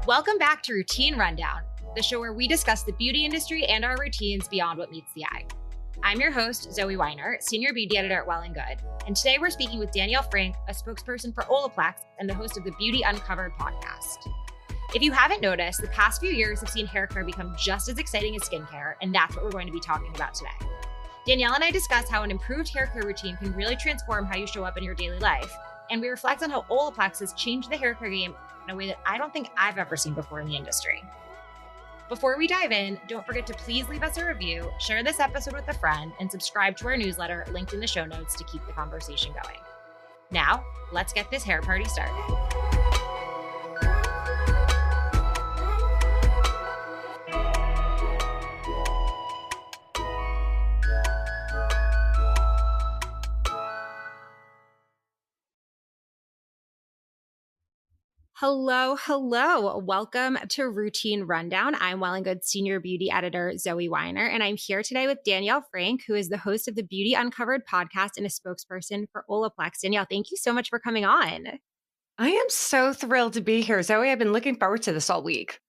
Welcome back to Routine Rundown, the show where we discuss the beauty industry and our routines beyond what meets the eye. I'm your host, Zoe Weiner, Senior Beauty Editor at Well+Good, and today we're speaking with Danielle Frank, a spokesperson for Olaplex and the host of the Beauty Uncovered podcast. If you haven't noticed, the past few years have seen hair care become just as exciting as skincare, and that's what we're going to be talking about today. Danielle and I discuss how an improved hair care routine can really transform how you show up in your daily life, and we reflect on how Olaplex has changed the hair care game in a way that I don't think I've ever seen before in the industry. Before we dive in, don't forget to please leave us a review, share this episode with a friend, and subscribe to our newsletter linked in the show notes to keep the conversation going. Now, let's get this hair party started. Hello. Welcome to Routine Rundown. I'm Well+Good Senior Beauty Editor Zoe Weiner, and I'm here today with Danielle Frank, who is the host of the Beauty Uncovered podcast and a spokesperson for Olaplex. Danielle, thank you so much for coming on. I am so thrilled to be here, Zoe. I've been looking forward to this all week.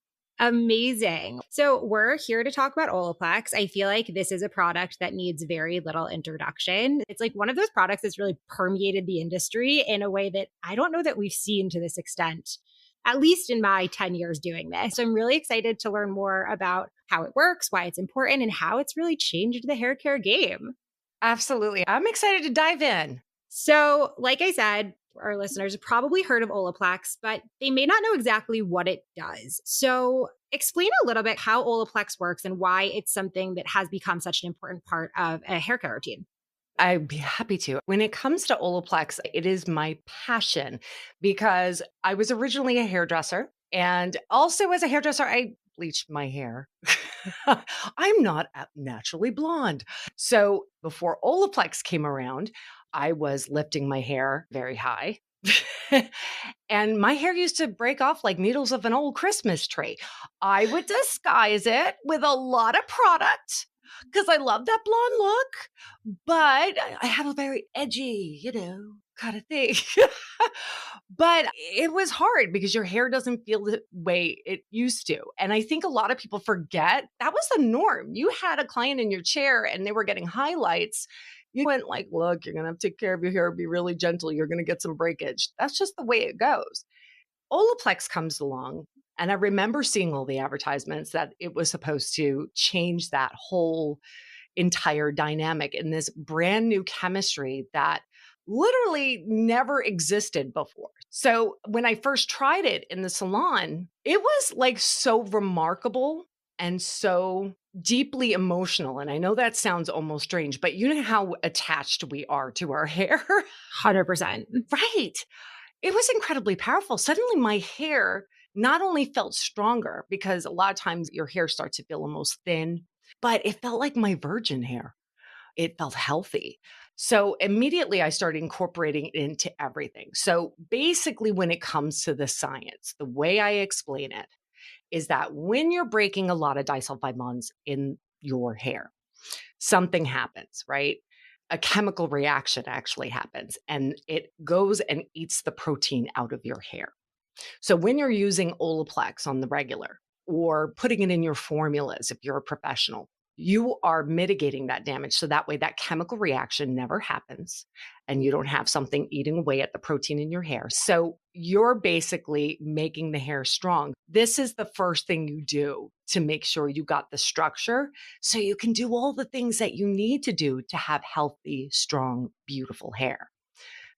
Amazing. So we're here to talk about Olaplex. I feel like this is a product that needs very little introduction. It's like one of those products that's really permeated the industry in a way that I don't know that we've seen to this extent, at least in my 10 years doing this. So I'm really excited to learn more about how it works, why it's important, and how it's really changed the hair care game. Absolutely. I'm excited to dive in. So, like I said, our listeners have probably heard of Olaplex, but they may not know exactly what it does. So explain a little bit how Olaplex works and why it's something that has become such an important part of a hair care routine. I'd be happy to. When it comes to Olaplex, it is my passion because I was originally a hairdresser. And also as a hairdresser, I bleached my hair. I'm not naturally blonde. So before Olaplex came around, I was lifting my hair very high. And my hair used to break off like needles of an old Christmas tree. I would disguise it with a lot of product because I love that blonde look, but I have a very edgy, kind of thing. But it was hard because your hair doesn't feel the way it used to. And I think a lot of people forget that was the norm. You had a client in your chair and they were getting highlights. You went like, look, you're going to have to take care of your hair, be really gentle. You're going to get some breakage. That's just the way it goes. Olaplex comes along. And I remember seeing all the advertisements that it was supposed to change that whole entire dynamic in this brand new chemistry that literally never existed before. So when I first tried it in the salon, it was like so remarkable and so deeply emotional. And I know that sounds almost strange, but you know how attached we are to our hair? 100%. Right. It was incredibly powerful. Suddenly my hair not only felt stronger because a lot of times your hair starts to feel almost thin, but it felt like my virgin hair. It felt healthy. So immediately I started incorporating it into everything. So basically, when it comes to the science, the way I explain it is that when you're breaking a lot of disulfide bonds in your hair, something happens, right? A chemical reaction actually happens and it goes and eats the protein out of your hair. So when you're using Olaplex on the regular or putting it in your formulas, if you're a professional, you are mitigating that damage. So that way that chemical reaction never happens and you don't have something eating away at the protein in your hair. So you're basically making the hair strong. This is the first thing you do to make sure you got the structure so you can do all the things that you need to do to have healthy, strong, beautiful hair.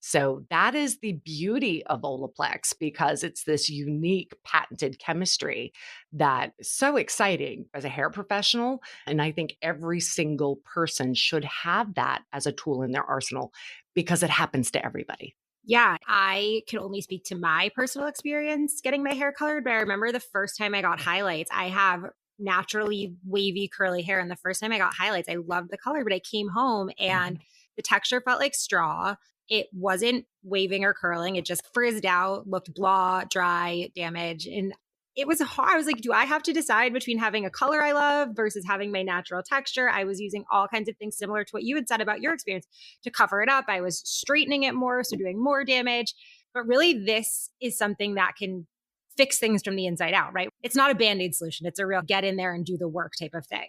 So that is the beauty of Olaplex because it's this unique patented chemistry that is so exciting as a hair professional. And I think every single person should have that as a tool in their arsenal because it happens to everybody. Yeah, I can only speak to my personal experience getting my hair colored, but I remember the first time I got highlights. I have naturally wavy curly hair, and the first time I got highlights, I loved the color, but I came home and the texture felt like straw. It wasn't waving or curling. It just frizzed out, looked blah, dry, damaged. And it was hard. I was like, do I have to decide between having a color I love versus having my natural texture? I was using all kinds of things similar to what you had said about your experience to cover it up. I was straightening it more, so doing more damage. But really, this is something that can fix things from the inside out, right? It's not a band-aid solution. It's a real get in there and do the work type of thing.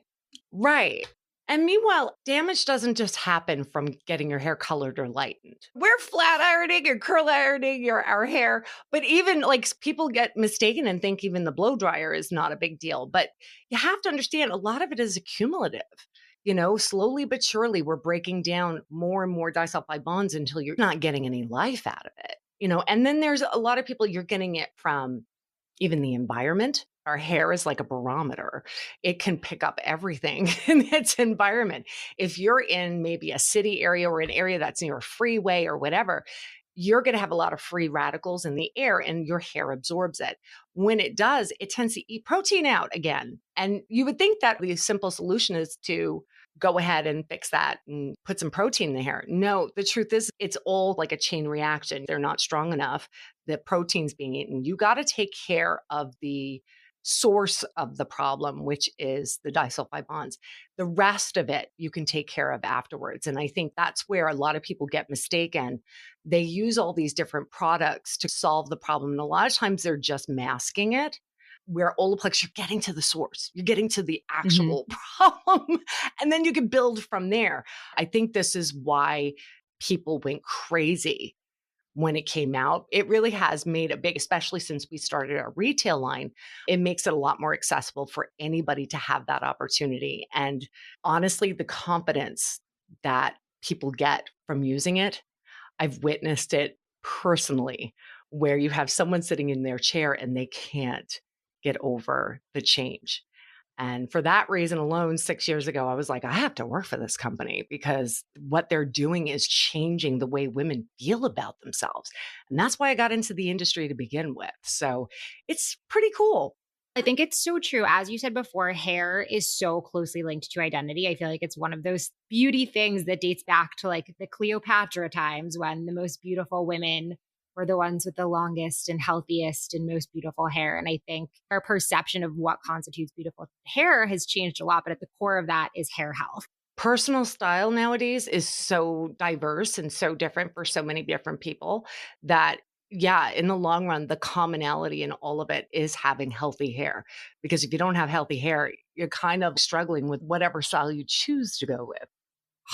Right. And meanwhile, damage doesn't just happen from getting your hair colored or lightened. We're flat ironing or curl ironing our hair, but even like people get mistaken and think even the blow dryer is not a big deal. But you have to understand a lot of it is accumulative. Slowly but surely, we're breaking down more and more disulfide bonds until you're not getting any life out of it. And then there's a lot of people you're getting it from even the environment. Our hair is like a barometer. It can pick up everything in its environment. If you're in maybe a city area or an area that's near a freeway or whatever, you're going to have a lot of free radicals in the air and your hair absorbs it. When it does, it tends to eat protein out again. And you would think that the simple solution is to go ahead and fix that and put some protein in the hair. No, the truth is it's all like a chain reaction. They're not strong enough. The protein's being eaten. You got to take care of the source of the problem, which is the disulfide bonds. The rest of it you can take care of afterwards. And I think that's where a lot of people get mistaken. They use all these different products to solve the problem. And a lot of times they're just masking it. Where Olaplex, you're getting to the source, you're getting to the actual problem, and then you can build from there. I think this is why people went crazy when it came out. It really has made a big, especially since we started our retail line, it makes it a lot more accessible for anybody to have that opportunity. And honestly, the confidence that people get from using it, I've witnessed it personally, where you have someone sitting in their chair and they can't get over the change. And for that reason alone, 6 years ago, I was like, I have to work for this company because what they're doing is changing the way women feel about themselves. And that's why I got into the industry to begin with. So it's pretty cool. I think it's so true. As you said before, hair is so closely linked to identity. I feel like it's one of those beauty things that dates back to like the Cleopatra times when the most beautiful women were the ones with the longest and healthiest and most beautiful hair. And I think our perception of what constitutes beautiful hair has changed a lot. But at the core of that is hair health. Personal style nowadays is so diverse and so different for so many different people that, yeah, in the long run, the commonality in all of it is having healthy hair. Because if you don't have healthy hair, you're kind of struggling with whatever style you choose to go with.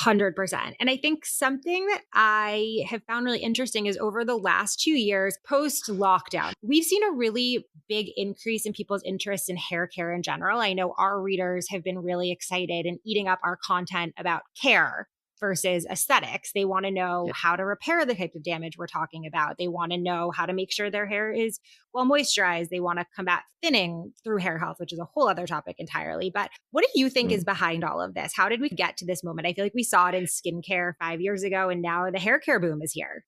100%. And I think something that I have found really interesting is over the last 2 years, post lockdown, we've seen a really big increase in people's interest in hair care in general. I know our readers have been really excited and eating up our content about care versus aesthetics. They want to know how to repair the type of damage we're talking about. They want to know how to make sure their hair is well moisturized. They want to combat thinning through hair health, which is a whole other topic entirely. But what do you think is behind all of this? How did we get to this moment? I feel like we saw it in skincare 5 years ago, and now the hair care boom is here.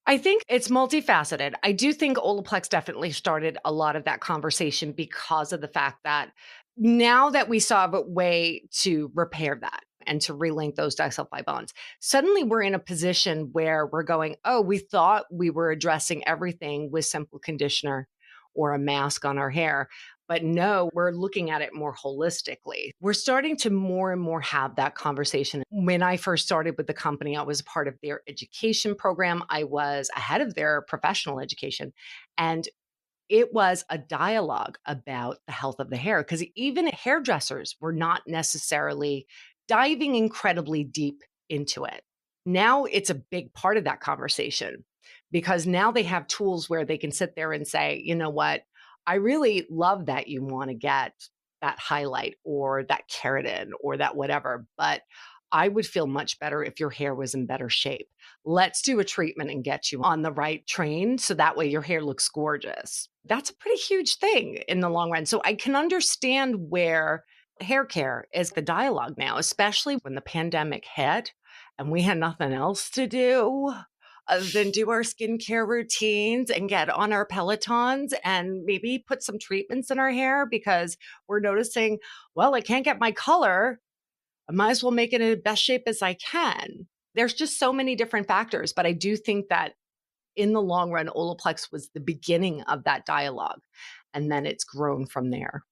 I think it's multifaceted. I do think Olaplex definitely started a lot of that conversation because of the fact that now that we saw a way to repair that and to relink those disulfide bonds, suddenly we're in a position where we're going, oh, we thought we were addressing everything with simple conditioner or a mask on our hair. But no, we're looking at it more holistically. We're starting to more and more have that conversation. When I first started with the company, I was part of their education program. I was ahead of their professional education. And it was a dialogue about the health of the hair because even hairdressers were not necessarily diving incredibly deep into it. Now it's a big part of that conversation because now they have tools where they can sit there and say, you know what? I really love that you want to get that highlight or that keratin or that whatever, but I would feel much better if your hair was in better shape. Let's do a treatment and get you on the right train so that way your hair looks gorgeous. That's a pretty huge thing in the long run. So I can understand where hair care is the dialogue now, especially when the pandemic hit and we had nothing else to do other than do our skincare routines and get on our Pelotons and maybe put some treatments in our hair because we're noticing, well, I can't get my color. I might as well make it in the best shape as I can. There's just so many different factors, but I do think that in the long run, Olaplex was the beginning of that dialogue, and then it's grown from there.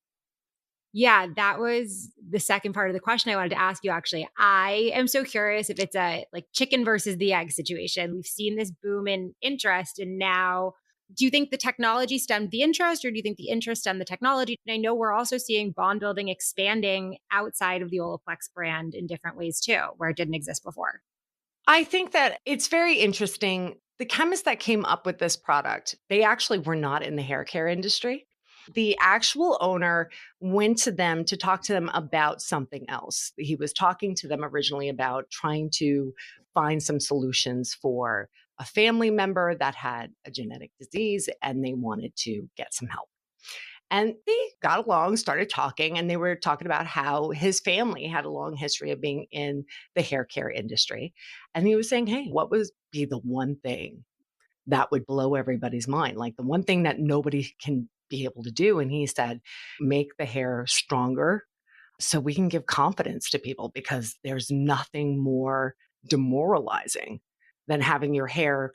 Yeah, that was the second part of the question I wanted to ask you, actually. I am so curious if it's a like chicken versus the egg situation. We've seen this boom in interest, and now Do you think the technology stemmed the interest, or do you think the interest stemmed the technology? And I know we're also seeing bond building expanding outside of the Olaplex brand in different ways too, where it didn't exist before. I think that it's very interesting. The chemists that came up with this product, they actually were not in the hair care industry. The actual owner went to them to talk to them about something else. He was talking to them originally about trying to find some solutions for a family member that had a genetic disease and they wanted to get some help. And they got along, started talking, and they were talking about how his family had a long history of being in the hair care industry. And he was saying, hey, what would be the one thing that would blow everybody's mind? Like the one thing that nobody can be able to do. And he said, make the hair stronger so we can give confidence to people because there's nothing more demoralizing than having your hair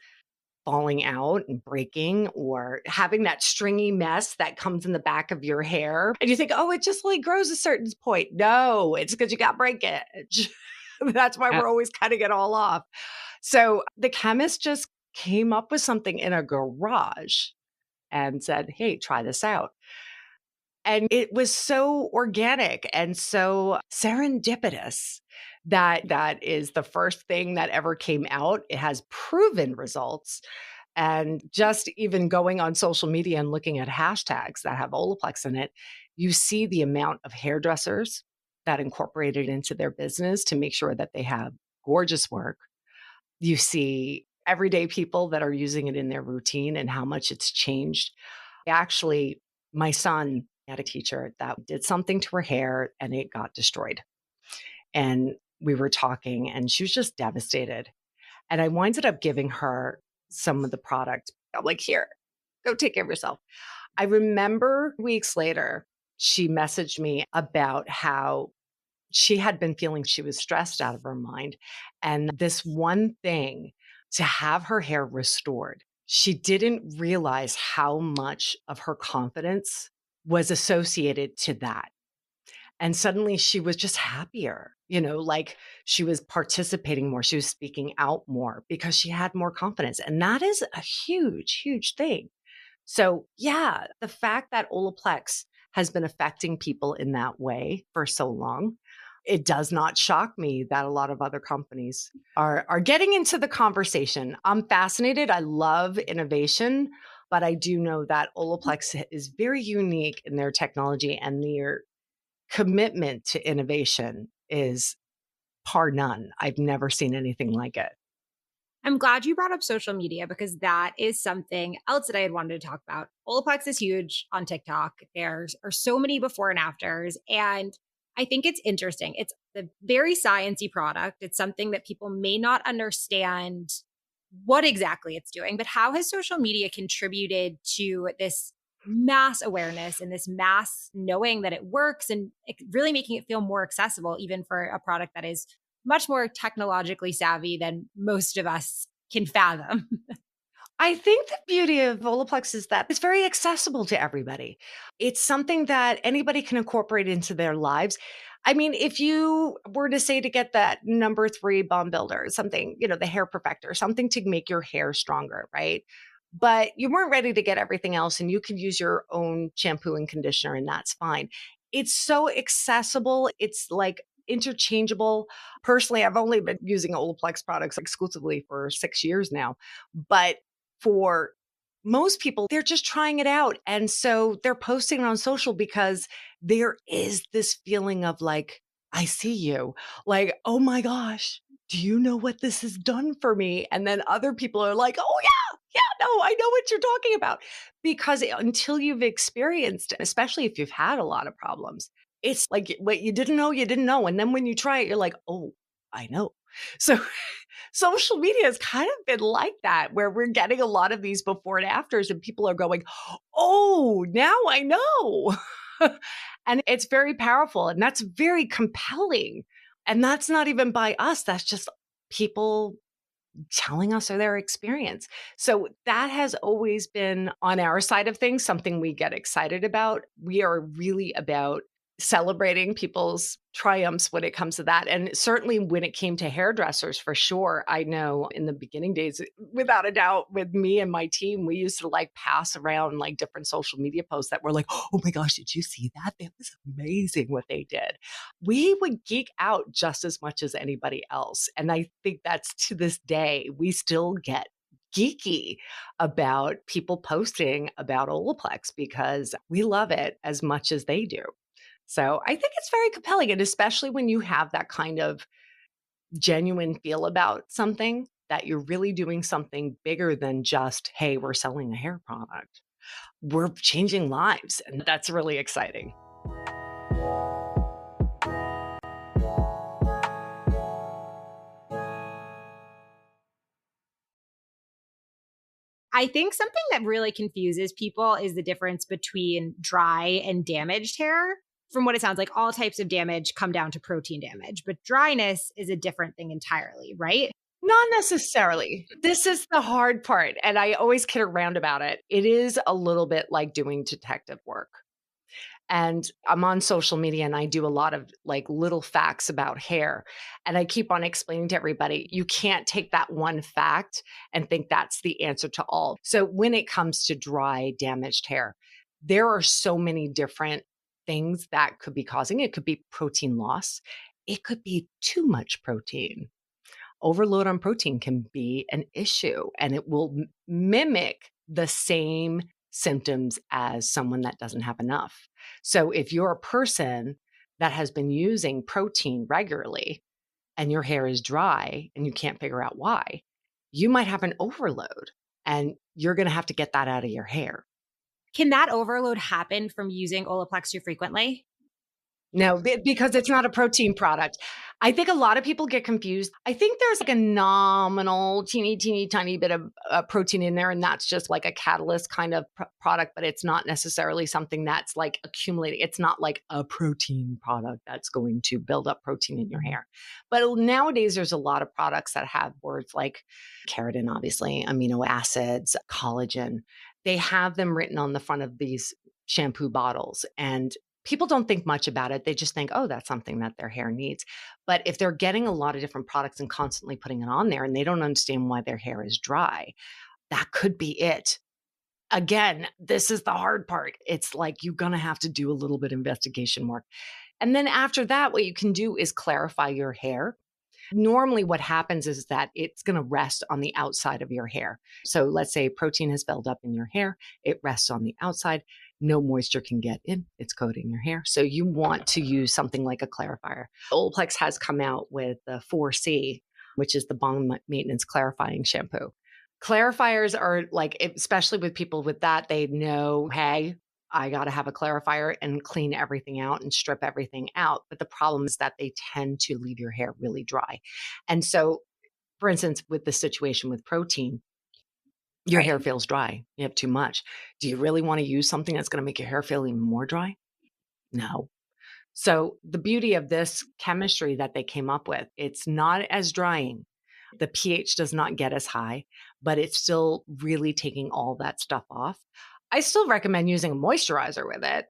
falling out and breaking or having that stringy mess that comes in the back of your hair. And you think, oh, it just like grows a certain point. No, it's because you got breakage. That's why we're always cutting it all off. So the chemist just came up with something in a garage and said, hey, try this out. And it was so organic and so serendipitous that that is the first thing that ever came out. It has proven results. And just even going on social media and looking at hashtags that have Olaplex in it, you see the amount of hairdressers that incorporate it into their business to make sure that they have gorgeous work. You see everyday people that are using it in their routine and how much it's changed. Actually, my son had a teacher that did something to her hair and it got destroyed. And we were talking and she was just devastated. And I winded up giving her some of the product. I'm like, here, go take care of yourself. I remember weeks later, she messaged me about how she had been feeling she was stressed out of her mind. And this one thing to have her hair restored, she didn't realize how much of her confidence was associated to that. And suddenly she was just happier, like she was participating more. She was speaking out more because she had more confidence. And that is a huge, huge thing. So, yeah, the fact that Olaplex has been affecting people in that way for so long, it does not shock me that a lot of other companies are getting into the conversation. I'm fascinated. I love innovation, but I do know that Olaplex is very unique in their technology and their commitment to innovation is par none. I've never seen anything like it. I'm glad you brought up social media because that is something else that I had wanted to talk about. Olaplex is huge on TikTok. There are so many before and afters. And I think it's interesting. It's a very sciencey product. It's something that people may not understand what exactly it's doing, but how has social media contributed to this mass awareness and this mass knowing that it works and really making it feel more accessible, even for a product that is much more technologically savvy than most of us can fathom? I think the beauty of Olaplex is that it's very accessible to everybody. It's something that anybody can incorporate into their lives. I mean, if you were to say to get that number 3 bomb builder, something, the hair perfector, something to make your hair stronger, right? But you weren't ready to get everything else and you can use your own shampoo and conditioner and that's fine. It's so accessible. It's like interchangeable. Personally, I've only been using Olaplex products exclusively for 6 years now, but for most people, they're just trying it out. And so they're posting it on social because there is this feeling of like, I see you. Like, oh my gosh, do you know what this has done for me? And then other people are like, oh yeah, yeah, no, I know what you're talking about. Because until you've experienced, especially if you've had a lot of problems, it's like what you didn't know, you didn't know. And then when you try it, you're like, oh, I know. So social media has kind of been like that, where we're getting a lot of these before and afters, and people are going, oh, now I know. And it's very powerful and that's very compelling. And that's not even by us, that's just people telling us their experience. So that has always been on our side of things, something we get excited about. We are really about celebrating people's triumphs when it comes to that. And certainly when it came to hairdressers, for sure, I know in the beginning days, without a doubt, with me and my team, we used to like pass around like different social media posts that were like, oh my gosh, did you see that? It was amazing what they did. We would geek out just as much as anybody else. And I think that's to this day, we still get geeky about people posting about Olaplex because we love it as much as they do. So I think it's very compelling. And especially when you have that kind of genuine feel about something, that you're really doing something bigger than just, hey, we're selling a hair product. We're changing lives. And that's really exciting. I think something that really confuses people is the difference between dry and damaged hair. From what it sounds like, all types of damage come down to protein damage, but dryness is a different thing entirely, right? Not necessarily. This is the hard part. And I always kid around about it. It is a little bit like doing detective work. And I'm on social media and I do a lot of like little facts about hair. And I keep on explaining to everybody, you can't take that one fact and think that's the answer to all. So when it comes to dry, damaged hair, there are so many different things that could be causing it. It could be protein loss. It could be too much protein. Overload on protein can be an issue and it will mimic the same symptoms as someone that doesn't have enough. So if you're a person that has been using protein regularly and your hair is dry and you can't figure out why, you might have an overload and you're going to have to get that out of your hair. Can that overload happen from using Olaplex too frequently? No, because it's not a protein product. I think a lot of people get confused. I think there's like a nominal, teeny tiny bit of protein in there, and that's just like a catalyst kind of product, but it's not necessarily something that's like accumulating. It's not like a protein product that's going to build up protein in your hair. But nowadays, there's a lot of products that have words like keratin, obviously, amino acids, collagen. They have them written on the front of these shampoo bottles. And people don't think much about it. They just think, oh, that's something that their hair needs. But if they're getting a lot of different products and constantly putting it on there and they don't understand why their hair is dry, that could be it. Again, this is the hard part. It's like you're going to have to do a little bit of investigation work. And then after that, what you can do is clarify your hair. Normally, what happens is that it's going to rest on the outside of your hair. So let's say protein has built up in your hair, it rests on the outside. No moisture can get in, it's coating your hair. So you want to use something like a clarifier. Olaplex has come out with the 4C, which is the bond maintenance clarifying shampoo. Clarifiers are like, especially with people with that, they know, hey, I got to have a clarifier and clean everything out and strip everything out. But the problem is that they tend to leave your hair really dry. And so, for instance, with the situation with protein, your hair Right. feels dry. You have too much. Do you really want to use something that's going to make your hair feel even more dry? No. So the beauty of this chemistry that they came up with, it's not as drying. The pH does not get as high, but it's still really taking all that stuff off. I still recommend using a moisturizer with it,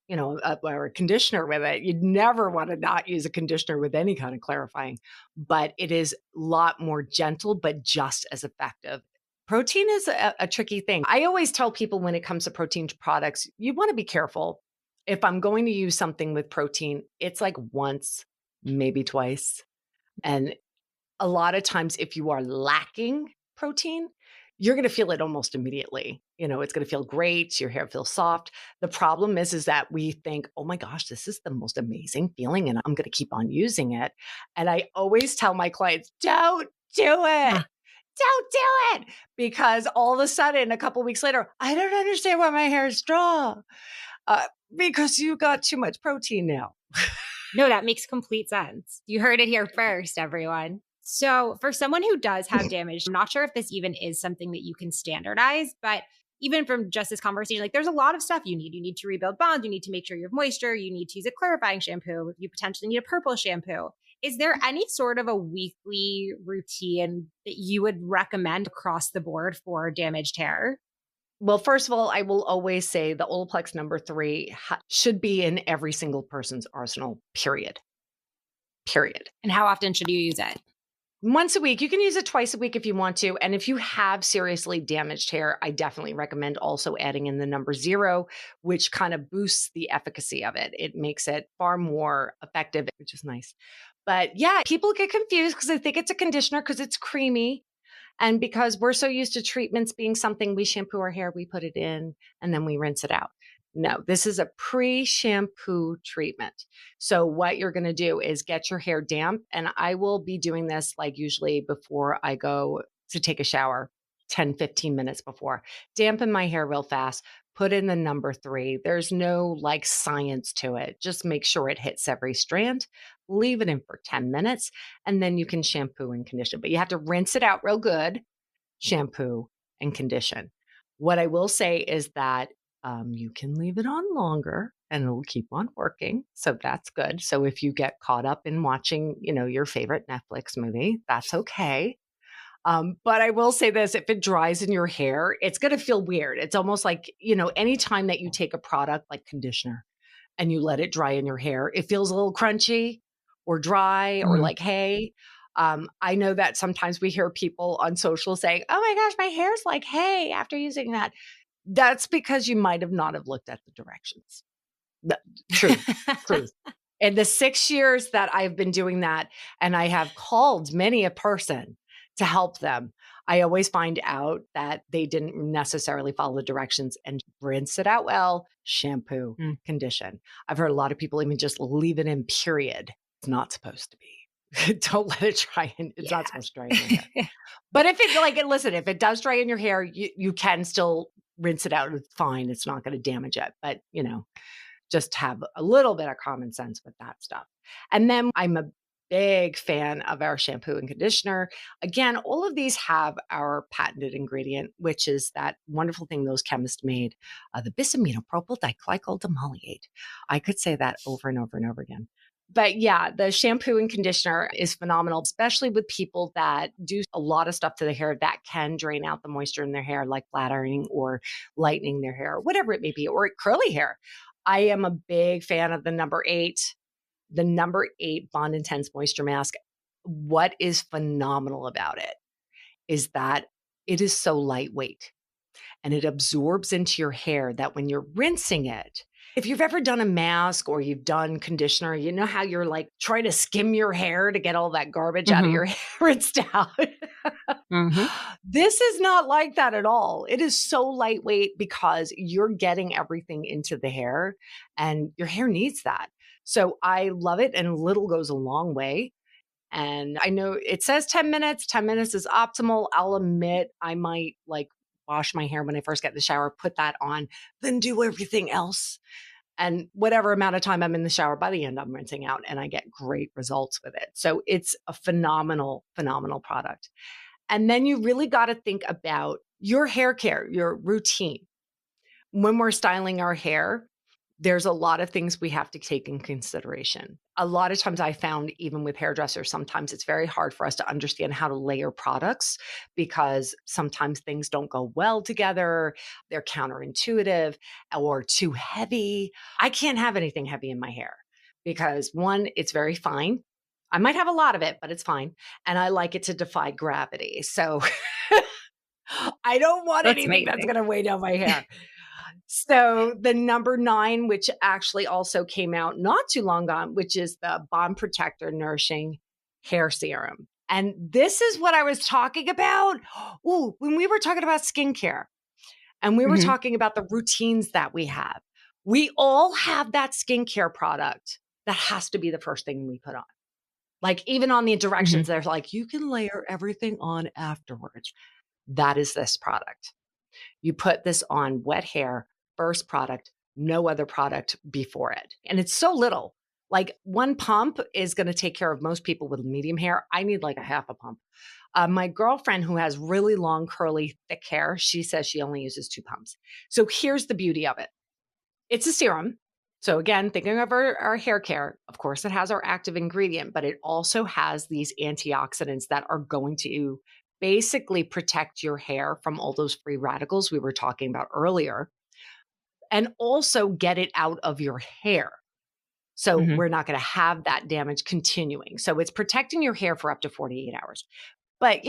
or a conditioner with it. You'd never want to not use a conditioner with any kind of clarifying, but it is a lot more gentle, but just as effective. Protein is a tricky thing. I always tell people when it comes to protein products, you want to be careful. If I'm going to use something with protein, it's like once, maybe twice. And a lot of times, if you are lacking protein, you're going to feel it almost immediately. It's going to feel great. Your hair feels soft. The problem is that we think, oh my gosh, this is the most amazing feeling and I'm going to keep on using it. And I always tell my clients, don't do it. Huh. Don't do it. Because all of a sudden, a couple of weeks later, I don't understand why my hair is dry. Because you got too much protein now. No, that makes complete sense. You heard it here first, everyone. So, for someone who does have damage, I'm not sure if this even is something that you can standardize, but even from just this conversation, like there's a lot of stuff you need. You need to rebuild bonds. You need to make sure you have moisture. You need to use a clarifying shampoo. You potentially need a purple shampoo. Is there any sort of a weekly routine that you would recommend across the board for damaged hair? Well, first of all, I will always say the Olaplex number 3 should be in every single person's arsenal, period. Period. And how often should you use it? Once a week. You can use it twice a week if you want to. And if you have seriously damaged hair, I definitely recommend also adding in the number 0, which kind of boosts the efficacy of it. It makes it far more effective, which is nice. But yeah, people get confused because they think it's a conditioner because it's creamy. And because we're so used to treatments being something we shampoo our hair, we put it in, and then we rinse it out. No, this is a pre-shampoo treatment. So what you're going to do is get your hair damp. And I will be doing this like usually before I go to take a shower, 10, 15 minutes before. Dampen my hair real fast. Put in the number 3. There's no like science to it. Just make sure it hits every strand. Leave it in for 10 minutes, and then you can shampoo and condition. But you have to rinse it out real good, shampoo and condition. What I will say is that you can leave it on longer and it'll keep on working. So that's good. So if you get caught up in watching, your favorite Netflix movie, that's okay. But I will say this, if it dries in your hair, it's going to feel weird. It's almost like, anytime that you take a product like conditioner and you let it dry in your hair, it feels a little crunchy or dry or Mhm. like hay. I know that sometimes we hear people on social saying, "Oh my gosh, my hair's like hay after using that." That's because you might have not have looked at the directions. The truth, truth. In the 6 years that I've been doing that, and I have called many a person to help them, I always find out that they didn't necessarily follow the directions and rinse it out well, shampoo, Mm. condition. I've heard a lot of people even just leave it in, period. It's not supposed to be. Don't let it dry in. It's not Yeah. supposed to dry in your hair. But if it like listen, if it does dry in your hair, you can still rinse it out. It's fine. It's not going to damage it. But just have a little bit of common sense with that stuff. And then I'm a big fan of our shampoo and conditioner. Again, all of these have our patented ingredient, which is that wonderful thing those chemists made, the bisaminopropyl diclycol demoliate. I could say that over and over and over again. But yeah, the shampoo and conditioner is phenomenal, especially with people that do a lot of stuff to the hair that can drain out the moisture in their hair, like flat ironing or lightening their hair, whatever it may be, or curly hair. I am a big fan of the number 8 Bond Intense Moisture Mask. What is phenomenal about it is that it is so lightweight and it absorbs into your hair that when you're rinsing it, if you've ever done a mask or you've done conditioner, you know how you're like trying to skim your hair to get all that garbage out of Mhm. your hair rinsed out. Mhm. This is not like that at all. It is so lightweight because you're getting everything into the hair and your hair needs that. So I love it, and little goes a long way. And I know it says 10 minutes. 10 minutes is optimal. I'll admit I might like wash my hair when I first get in the shower, put that on, then do everything else. And whatever amount of time I'm in the shower, by the end, I'm rinsing out and I get great results with it. So it's a phenomenal, phenomenal product. And then you really got to think about your hair care, your routine. When we're styling our hair, there's a lot of things we have to take in consideration. A lot of times I found, even with hairdressers, sometimes it's very hard for us to understand how to layer products because sometimes things don't go well together. They're counterintuitive or too heavy. I can't have anything heavy in my hair because one, it's very fine. I might have a lot of it, but it's fine. And I like it to defy gravity. So I don't want That's anything that's amazing. going to weigh down my hair. So the number 9, which actually also came out not too long ago, which is the Bond Protector Nourishing Hair Serum. And this is what I was talking about. Ooh, when we were talking about skincare and we were Mhm. talking about the routines that we all have that skincare product that has to be the first thing we put on. Like even on the directions, Mhm. there's like, you can layer everything on afterwards. That is this product. You put this on wet hair, first product, no other product before it. And it's so little. Like one pump is going to take care of most people with medium hair. I need like a half a pump. My girlfriend who has really long, curly, thick hair, she says she only uses 2 pumps. So here's the beauty of it. It's a serum. So again, thinking of our hair care, of course, it has our active ingredient, but it also has these antioxidants that are going to basically protect your hair from all those free radicals we were talking about earlier, and also get it out of your hair. So Hmm. we're not going to have that damage continuing. So it's protecting your hair for up to 48 hours. But,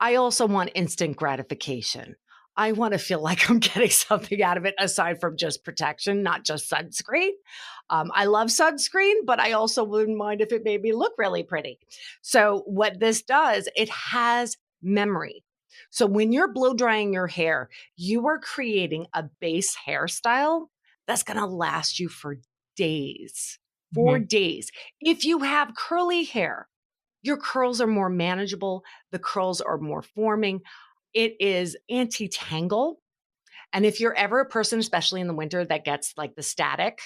I also want instant gratification. I want to feel like I'm getting something out of it aside from just protection, not just sunscreen. I love sunscreen, but I also wouldn't mind if it made me look really pretty. So, what this does, it has memory. So, when you're blow drying your hair, you are creating a base hairstyle that's going to last you for days, for Hmm. days. If you have curly hair, your curls are more manageable, the curls are more forming. It is anti-tangle, and if you're ever a person, especially in the winter, that gets like the static,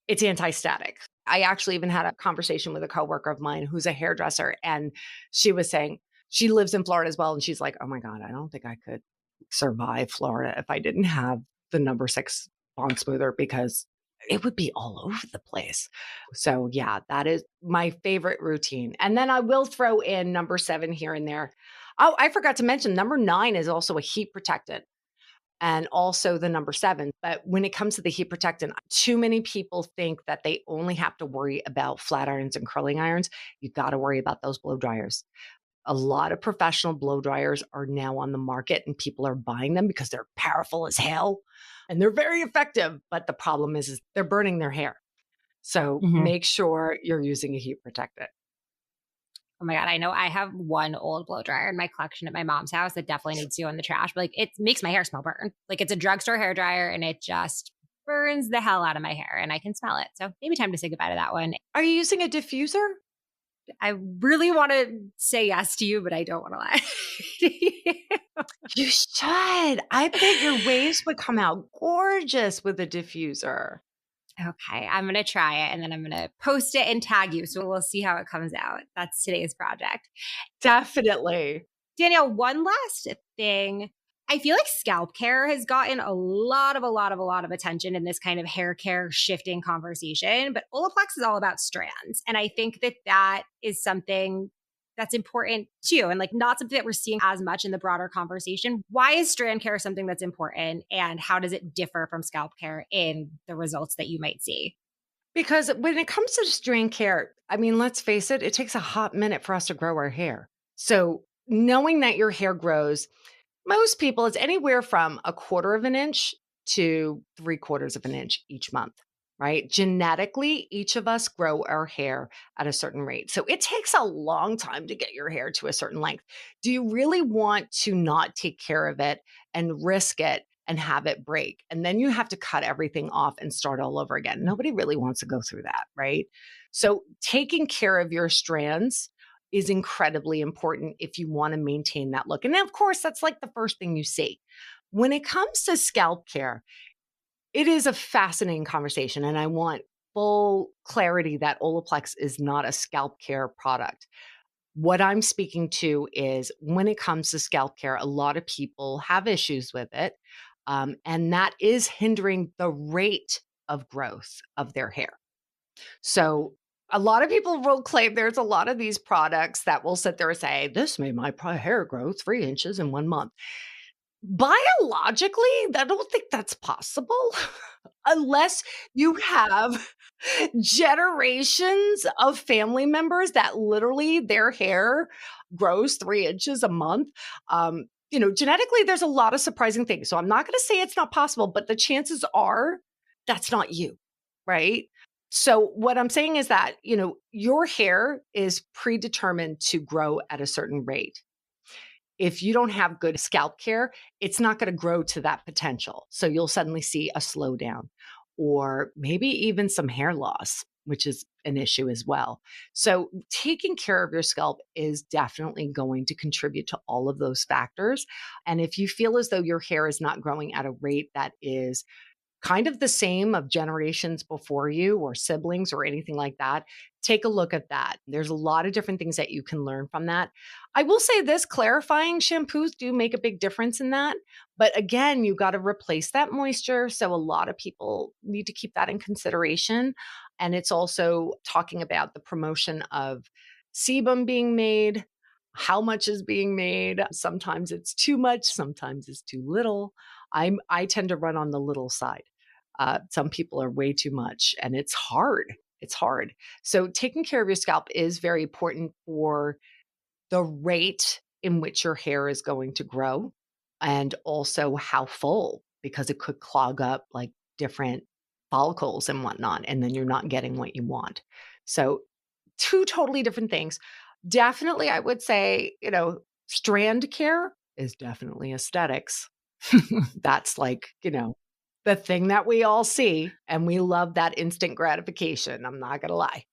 it's anti-static. I actually even had a conversation with a coworker of mine who's a hairdresser, and she was saying she lives in Florida as well, and she's like, "Oh my god, I don't think I could survive Florida if I didn't have the number 6 bond smoother because it would be all over the place." So, yeah, that is my favorite routine. And then I will throw in number 7 here and there. Oh, I forgot to mention number 9 is also a heat protectant and also the number 7. But when it comes to the heat protectant, too many people think that they only have to worry about flat irons and curling irons. You got to worry about those blow dryers. A lot of professional blow dryers are now on the market and people are buying them because they're powerful as hell and they're very effective. But the problem is they're burning their hair. So Hmm. make sure you're using a heat protectant. Oh my God. I know I have one old blow dryer in my collection at my mom's house that definitely needs to go in the trash. But like it makes my hair smell burn. Like it's a drugstore hair dryer and it just burns the hell out of my hair and I can smell it. So maybe time to say goodbye to that one. Are you using a diffuser? I really want to say yes to you, but I don't want to lie to you. You should. I bet your waves would come out gorgeous with a diffuser. Okay, I'm going to try it and then I'm going to post it and tag you. So we'll see how it comes out. That's today's project. Definitely. Danielle, one last thing. I feel like scalp care has gotten a lot of attention in this kind of hair care shifting conversation, but Olaplex is all about strands. And I think that that is something that's important too. And like not something that we're seeing as much in the broader conversation. Why is strand care something that's important? And how does it differ from scalp care in the results that you might see? Because when it comes to strand care, I mean, let's face it, it takes a hot minute for us to grow our hair. So knowing that your hair grows, most people, it's anywhere from a quarter of an inch to 3/4 of an inch each month, right? Genetically, each of us grow our hair at a certain rate. So it takes a long time to get your hair to a certain length. Do you really want to not take care of it and risk it and have it break? And then you have to cut everything off and start all over again. Nobody really wants to go through that, right? So taking care of your strands is incredibly important if you want to maintain that look. And of course, that's like the first thing you see. When it comes to scalp care, it is a fascinating conversation. And I want full clarity that Olaplex is not a scalp care product. What I'm speaking to is when it comes to scalp care, a lot of people have issues with it. And that is hindering the rate of growth of their hair. So a lot of people will claim there's a lot of these products that will sit there and say, this made my hair grow 3 inches in 1 month. Biologically, I don't think that's possible unless you have generations of family members that literally their hair grows 3 inches a month. Genetically, there's a lot of surprising things. So I'm not going to say it's not possible, but the chances are that's not you, right? So what I'm saying is that, your hair is predetermined to grow at a certain rate. If you don't have good scalp care, it's not going to grow to that potential. So you'll suddenly see a slowdown or maybe even some hair loss, which is an issue as well. So taking care of your scalp is definitely going to contribute to all of those factors. And if you feel as though your hair is not growing at a rate that is kind of the same of generations before you or siblings or anything like that, take a look at that. There's a lot of different things that you can learn from that. I will say this, clarifying shampoos do make a big difference in that. But again, you got to replace that moisture. So a lot of people need to keep that in consideration. And it's also talking about the promotion of sebum being made. how much is being made. Sometimes it's too much, sometimes it's too little. I tend to run on the little side. Some people are way too much, and it's hard. It's hard. So taking care of your scalp is very important for the rate in which your hair is going to grow and also how full, because it could clog up like different follicles and whatnot, and then you're not getting what you want. So, two totally different things. Definitely, I would say, strand care is definitely aesthetics. That's like, the thing that we all see, and we love that instant gratification. I'm not going to lie,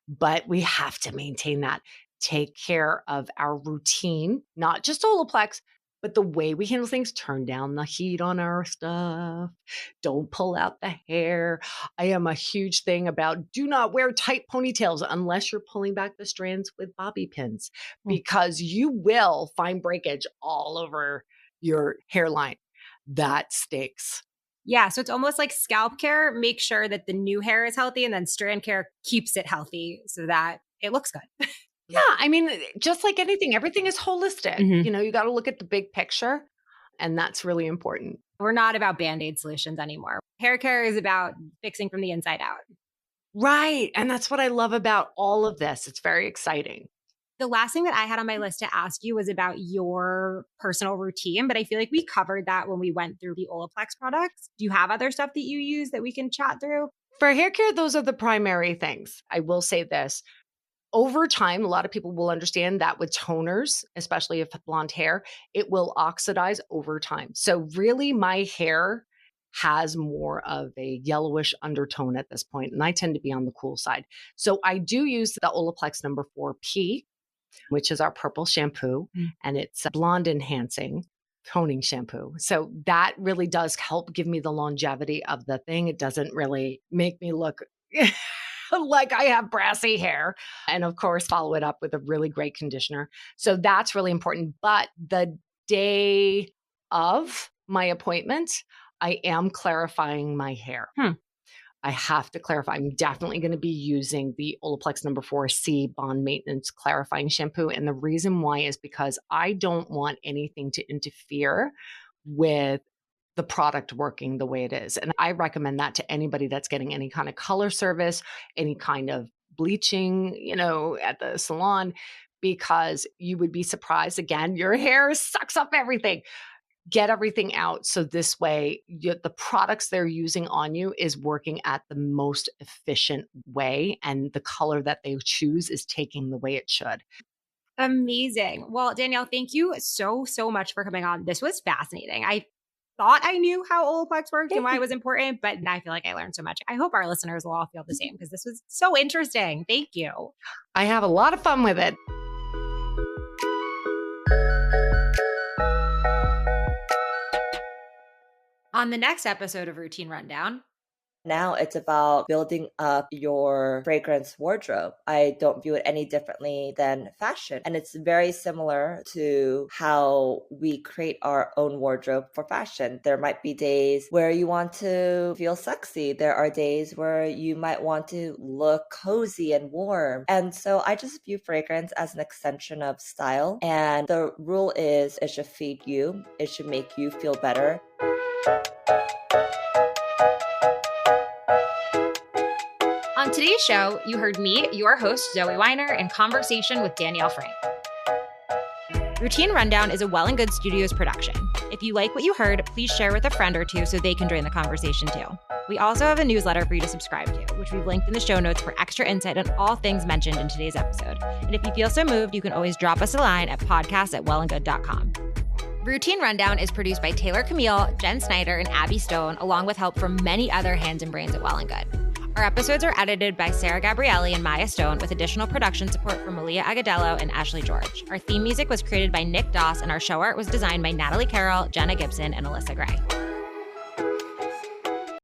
but we have to maintain that. Take care of our routine, not just Olaplex, but the way we handle things. Turn down the heat on our stuff. Don't pull out the hair. I am a huge thing about do not wear tight ponytails unless you're pulling back the strands with bobby pins, because you will find breakage all over your hairline. That stinks. Yeah, so it's almost like scalp care. Make sure that the new hair is healthy, and then strand care keeps it healthy so that it looks good. Yeah, I mean, just like anything, everything is holistic. Mhm. You got to look at the big picture, and that's really important. We're not about Band-Aid solutions anymore. Hair care is about fixing from the inside out. Right. And that's what I love about all of this. It's very exciting. The last thing that I had on my list to ask you was about your personal routine, but I feel like we covered that when we went through the Olaplex products. Do you have other stuff that you use that we can chat through? For hair care, those are the primary things. I will say this. Over time, a lot of people will understand that with toners, especially if blonde hair, it will oxidize over time. So really my hair has more of a yellowish undertone at this point, and I tend to be on the cool side. So I do use the Olaplex number 4P, which is our purple shampoo, and it's a blonde enhancing toning shampoo. So that really does help give me the longevity of the thing. It doesn't really make me look like I have brassy hair. And of course, follow it up with a really great conditioner. So that's really important. But the day of my appointment, I am clarifying my hair. I have to clarify. I'm definitely going to be using the Olaplex number 4C Bond Maintenance Clarifying Shampoo. And the reason why is because I don't want anything to interfere with the product working the way it is. And I recommend that to anybody that's getting any kind of color service, any kind of bleaching, at the salon, because you would be surprised. Again, your hair sucks up everything. Get everything out. So this way, the products they're using on you is working at the most efficient way. And the color that they choose is taking the way it should. Amazing. Well, Danielle, thank you so, so much for coming on. This was fascinating. I thought I knew how Olaplex worked and why it was important, but I feel like I learned so much. I hope our listeners will all feel the same because this was so interesting. Thank you. I have a lot of fun with it. On the next episode of Routine Rundown, now it's about building up your fragrance wardrobe. I don't view it any differently than fashion. And it's very similar to how we create our own wardrobe for fashion. There might be days where you want to feel sexy. There are days where you might want to look cozy and warm. And so I just view fragrance as an extension of style. And the rule is it should feed you. It should make you feel better. On today's show, you heard me, your host, Zoe Weiner, in conversation with Danielle Frank. Routine Rundown is a Well+Good Studios production. If you like what you heard, please share with a friend or two so they can join the conversation too. We also have a newsletter for you to subscribe to, which we've linked in the show notes for extra insight on all things mentioned in today's episode. And if you feel so moved, you can always drop us a line at podcast@wellandgood.com. Routine Rundown is produced by Taylor Camille, Jen Snyder, and Abby Stone, along with help from many other hands and brains at Well+Good. Our episodes are edited by Sarah Gabrielli and Maya Stone, with additional production support from Malia Agadello and Ashley George. Our theme music was created by Nick Doss, and our show art was designed by Natalie Carroll, Jenna Gibson, and Alyssa Gray.